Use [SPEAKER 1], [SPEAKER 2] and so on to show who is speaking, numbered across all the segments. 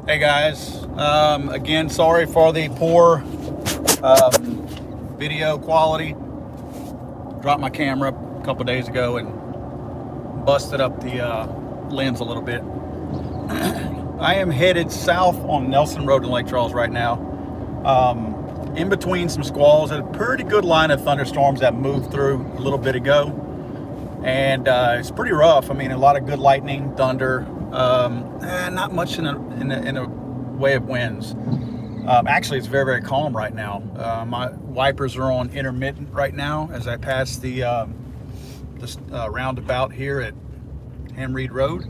[SPEAKER 1] Hey guys, again, sorry for the poor video quality. Dropped my camera a couple days ago and busted up the lens a little bit. I am headed south on Nelson Road in Lake Charles right now. In between some squalls, a pretty good line of thunderstorms that moved through a little bit ago. And it's pretty rough. I mean, a lot of good lightning, thunder, not much in a way of winds. Actually, it's very, very calm right now. My wipers are on intermittent right now as I pass the roundabout here at Ham Reed Road.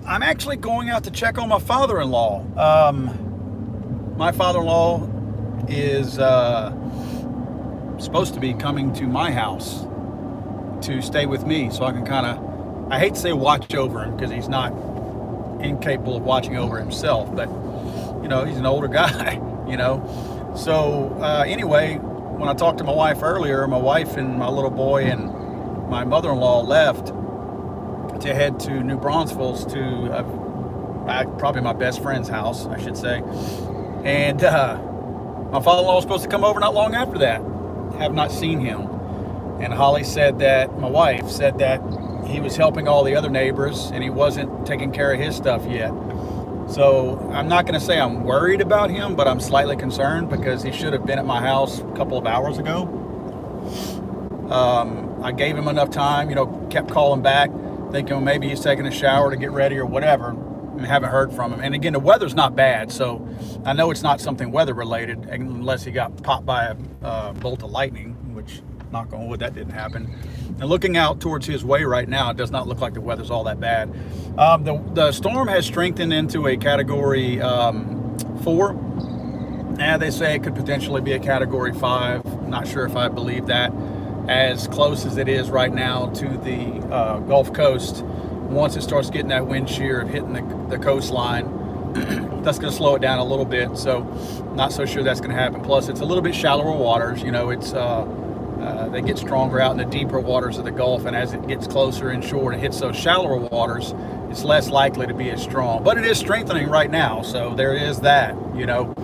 [SPEAKER 1] I'm actually going out to check on my father-in-law. My father-in-law is supposed to be coming to my house to stay with me, so I can kind of, I hate to say watch over him because he's not incapable of watching over himself, but you know, he's an older guy, you know. So anyway, when I talked to my wife earlier, my wife and my little boy and my mother-in-law left to head to New Braunfels to probably my best friend's house, I should say. And my father-in-law was supposed to come over not long after that. Have not seen him. And Holly said that, my wife said that he was helping all the other neighbors and he wasn't taking care of his stuff yet. So I'm not going to say I'm worried about him, but I'm slightly concerned because he should have been at my house a couple of hours ago. I gave him enough time, you know, kept calling back, thinking maybe he's taking a shower to get ready or whatever, and haven't heard from him. And again, the weather's not bad, so I know it's not something weather related unless he got popped by a bolt of lightning, which, knock on wood, that didn't happen. And looking out towards his way right now, it does not look like the weather's all that bad. The storm has strengthened into a Category 4. And they say it could potentially be a Category 5. Not sure if I believe that. As close as it is right now to the Gulf Coast, once it starts getting that wind shear of hitting the coastline, that's going to slow it down a little bit. So not so sure that's going to happen. Plus, it's a little bit shallower waters. You know, it's they get stronger out in the deeper waters of the Gulf, and as it gets closer inshore and hits those shallower waters, it's less likely to be as strong. But it is strengthening right now, so there is that, you know.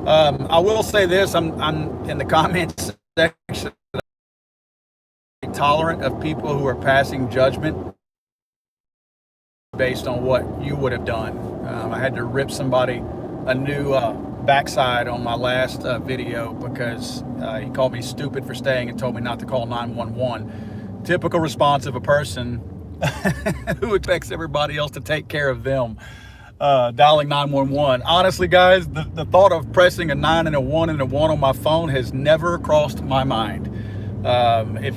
[SPEAKER 1] I will say this, I'm in the comments section tolerant of people who are passing judgment based on what you would have done. I had to rip somebody a new backside on my last video because he called me stupid for staying and told me not to call 911. Typical response of a person who expects everybody else to take care of them. Dialing 911. Honestly, guys, the thought of pressing a 9 and a 1 and a 1 on my phone has never crossed my mind. If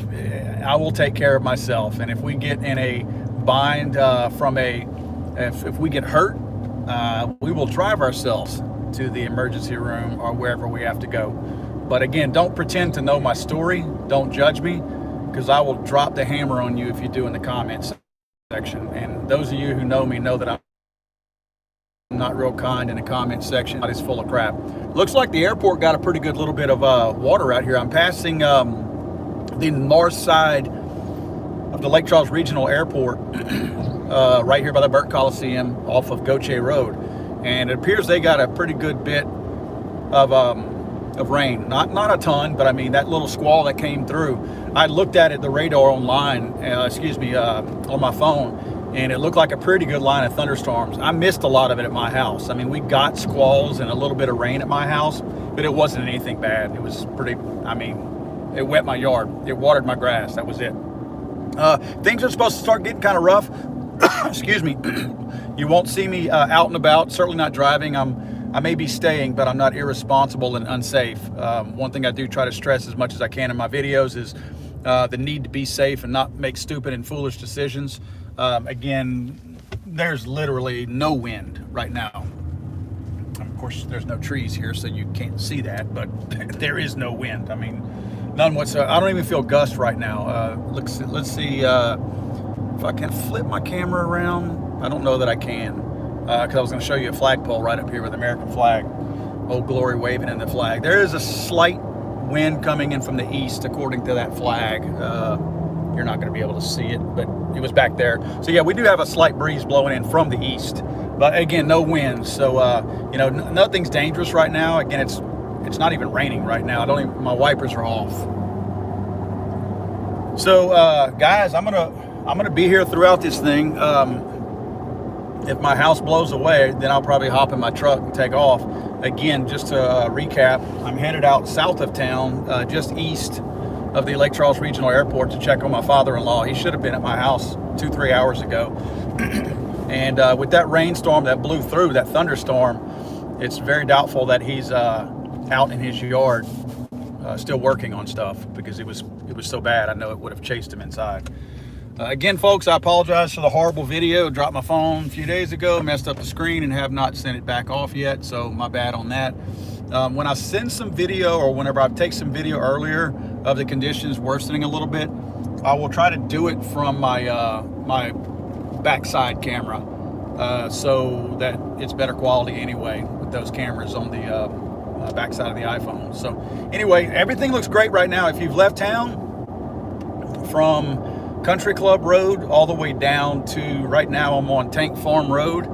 [SPEAKER 1] I will take care of myself, and if we get in a bind if we get hurt, we will drive ourselves to the emergency room or wherever we have to go. But again, don't pretend to know my story. Don't judge me, because I will drop the hammer on you if you do in the comments section. And those of you who know me know that I'm not real kind in the comment section. It's full of crap. Looks like the airport got a pretty good little bit of water out here. I'm passing the north side of the Lake Charles Regional Airport right here by the Burke Coliseum off of Gautier Road. And it appears they got a pretty good bit of rain. Not a ton, but I mean, that little squall that came through, I looked at it, the radar online, on my phone, and it looked like a pretty good line of thunderstorms. I missed a lot of it at my house. I mean, we got squalls and a little bit of rain at my house, but it wasn't anything bad. It was pretty, I mean, it wet my yard. It watered my grass. That was it. Things are supposed to start getting kind of rough. Excuse me. You won't see me out and about, certainly not driving. I may be staying, but I'm not irresponsible and unsafe. One thing I do try to stress as much as I can in my videos is the need to be safe and not make stupid and foolish decisions. Again, there's literally no wind right now. Of course, there's no trees here, so you can't see that, but there is no wind. I mean, none whatsoever. I don't even feel gust right now. Let's see if I can flip my camera around. I don't know that I can, because I was going to show you a flagpole right up here with the American flag. Old Glory waving in the flag. There is a slight wind coming in from the east, according to that flag. You're not going to be able to see it, but it was back there. So yeah, we do have a slight breeze blowing in from the east, but again, no winds. So, you know, nothing's dangerous right now. Again, it's not even raining right now. My wipers are off. So, guys, I'm gonna be here throughout this thing. If my house blows away, then I'll probably hop in my truck and take off. Again, just to recap, I'm headed out south of town, just east of the Lake Charles Regional Airport to check on my father-in-law. He should have been at my house 2-3 hours ago. And with that rainstorm that blew through, that thunderstorm, it's very doubtful that he's out in his yard still working on stuff, because it was so bad. I know it would have chased him inside. Again, folks, I apologize for the horrible video. Dropped my phone a few days ago, messed up the screen, and have not sent it back off yet, so my bad on that. When I send some video, or whenever I take some video earlier of the conditions worsening a little bit, I will try to do it from my my backside camera, so that it's better quality anyway with those cameras on the backside of the iPhone. So anyway, everything looks great right now. If you've left town from Country Club Road all the way down to, right now I'm on Tank Farm Road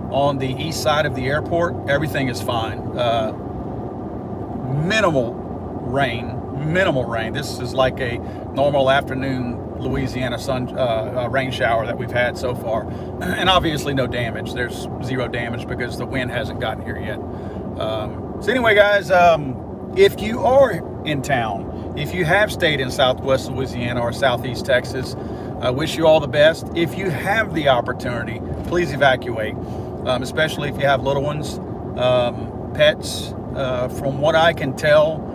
[SPEAKER 1] on the east side of the airport, everything is fine. Minimal rain. This is like a normal afternoon Louisiana rain shower that we've had so far. And obviously no damage. There's zero damage because the wind hasn't gotten here yet. So anyway, guys, if you are in town, if you have stayed in Southwest Louisiana or Southeast Texas, I wish you all the best. If you have the opportunity, please evacuate, especially if you have little ones, pets. From what I can tell,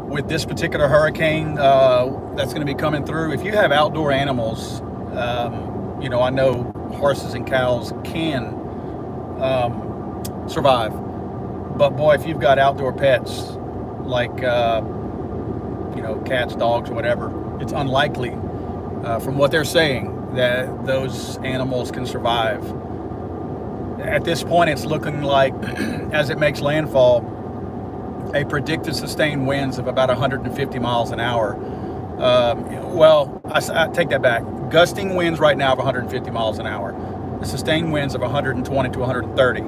[SPEAKER 1] with this particular hurricane that's going to be coming through, if you have outdoor animals, you know, I know horses and cows can survive. But boy, if you've got outdoor pets, like, you know, cats, dogs, whatever, it's unlikely, from what they're saying, that those animals can survive. At this point, it's looking like, as it makes landfall, a predicted sustained winds of about 150 miles an hour. Well, I take that back. Gusting winds right now of 150 miles an hour. The sustained winds of 120 to 130.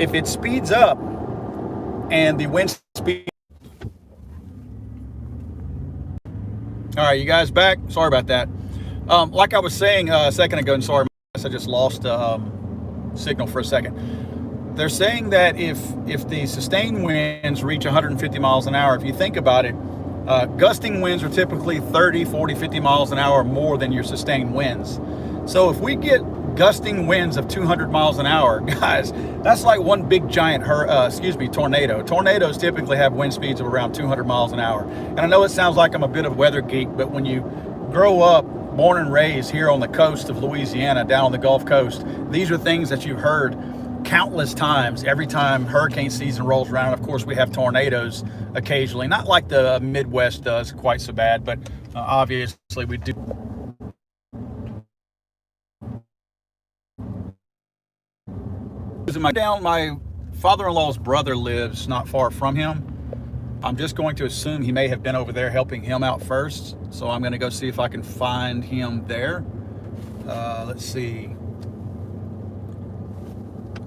[SPEAKER 1] If it speeds up and the wind speed... All right, you guys back? Sorry about that. Like I was saying a second ago, and sorry, I just lost signal for a second. They're saying that if the sustained winds reach 150 miles an hour, if you think about it, gusting winds are typically 30, 40, 50 miles an hour more than your sustained winds. So if we get gusting winds of 200 miles an hour, guys, that's like one big giant tornado. Tornadoes typically have wind speeds of around 200 miles an hour. And I know it sounds like I'm a bit of a weather geek, but when you grow up, born and raised here on the coast of Louisiana, down on the Gulf Coast, these are things that you've heard countless times every time hurricane season rolls around. Of course, we have tornadoes occasionally, not like the Midwest does quite so bad, but obviously we do. My father-in-law's brother lives not far from him. I'm just going to assume he may have been over there helping him out first. So I'm going to go see if I can find him there. Let's see.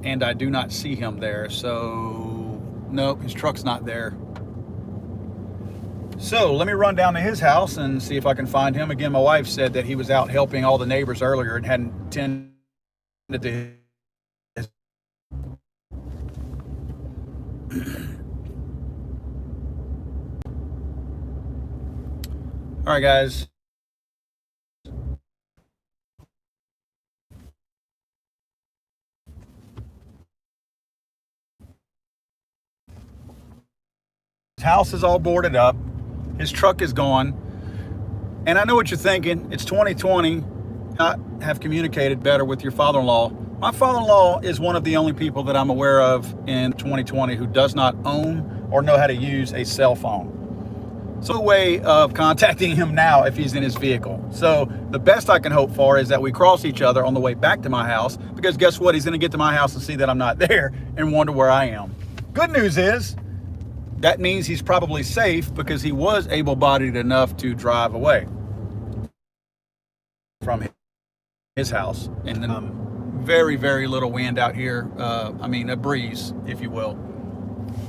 [SPEAKER 1] And I do not see him there. So, nope, his truck's not there. So let me run down to his house and see if I can find him. Again, my wife said that he was out helping all the neighbors earlier and hadn't tended to his... All right, guys. His house is all boarded up. His truck is gone. And I know what you're thinking. It's 2020. I have communicated better with your father-in-law. My father-in-law is one of the only people that I'm aware of in 2020 who does not own or know how to use a cell phone. So a way of contacting him now if he's in his vehicle. So the best I can hope for is that we cross each other on the way back to my house, because guess what? He's going to get to my house and see that I'm not there and wonder where I am. Good news is that means he's probably safe, because he was able-bodied enough to drive away from his house. And then very, very little wind out here. I mean, a breeze, if you will.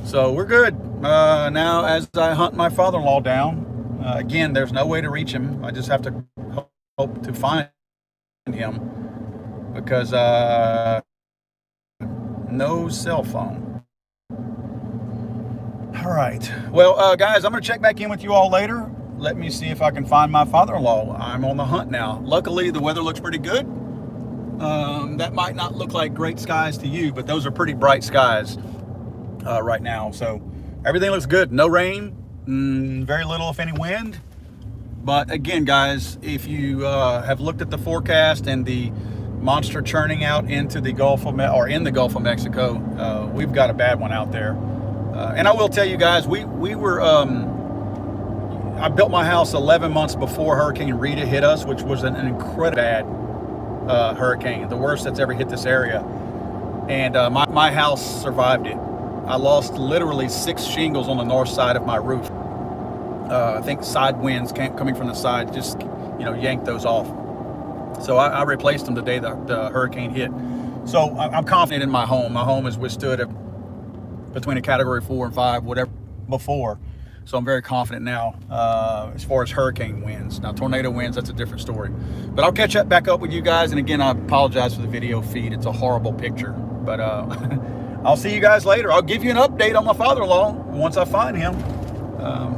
[SPEAKER 1] So we're good. Now, as I hunt my father-in-law down, again, there's no way to reach him. I just have to hope to find him because no cell phone. All right. Well, guys, I'm going to check back in with you all later. Let me see if I can find my father-in-law. I'm on the hunt now. Luckily, the weather looks pretty good. That might not look like great skies to you, but those are pretty bright skies right now. So everything looks good. No rain, very little, if any, wind. But again, guys, if you have looked at the forecast and the monster churning out into the Gulf of in the Gulf of Mexico, we've got a bad one out there. And I will tell you guys, we were I built my house 11 months before Hurricane Rita hit us, which was an incredibly bad hurricane, the worst that's ever hit this area. And my house survived it. I lost literally 6 shingles on the north side of my roof. I think side winds coming from the side just, yanked those off. So I replaced them the day the hurricane hit. So I'm confident in my home. My home has withstood between a category 4 and 5, whatever, before. So I'm very confident now as far as hurricane winds. Now, tornado winds, that's a different story. But I'll catch back up with you guys. And again, I apologize for the video feed. It's a horrible picture. But I'll see you guys later. I'll give you an update on my father-in-law once I find him.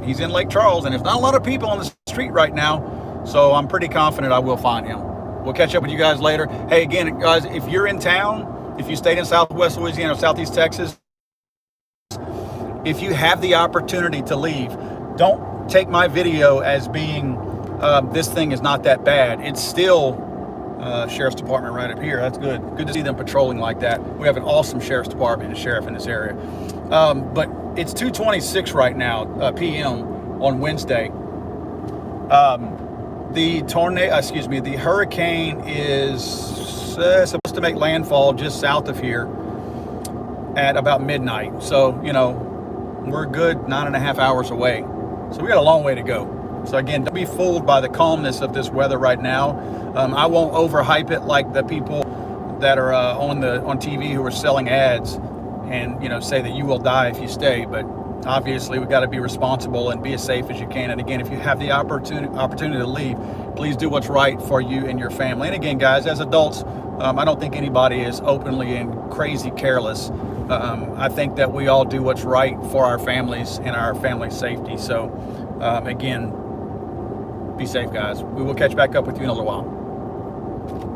[SPEAKER 1] He's in Lake Charles, and there's not a lot of people on the street right now. So I'm pretty confident I will find him. We'll catch up with you guys later. Hey, again, guys, if you're in town, if you stayed in Southwest Louisiana or Southeast Texas, if you have the opportunity to leave, don't take my video as being this thing is not that bad. It's still Sheriff's Department right up here. That's good. Good to see them patrolling like that. We have an awesome Sheriff's Department and sheriff in this area. But it's 2:26 right now, p.m. on Wednesday. The hurricane is supposed to make landfall just south of here at about midnight. So, we're a good 9.5 hours away. So we got a long way to go. So again, don't be fooled by the calmness of this weather right now. I won't overhype it like the people that are on TV who are selling ads and say that you will die if you stay. But obviously we've got to be responsible and be as safe as you can. And again, if you have the opportunity to leave, please do what's right for you and your family. And again, guys, as adults, I don't think anybody is openly and crazy careless. I think that we all do what's right for our families and our family's safety. So again, be safe, guys. We will catch back up with you in a little while.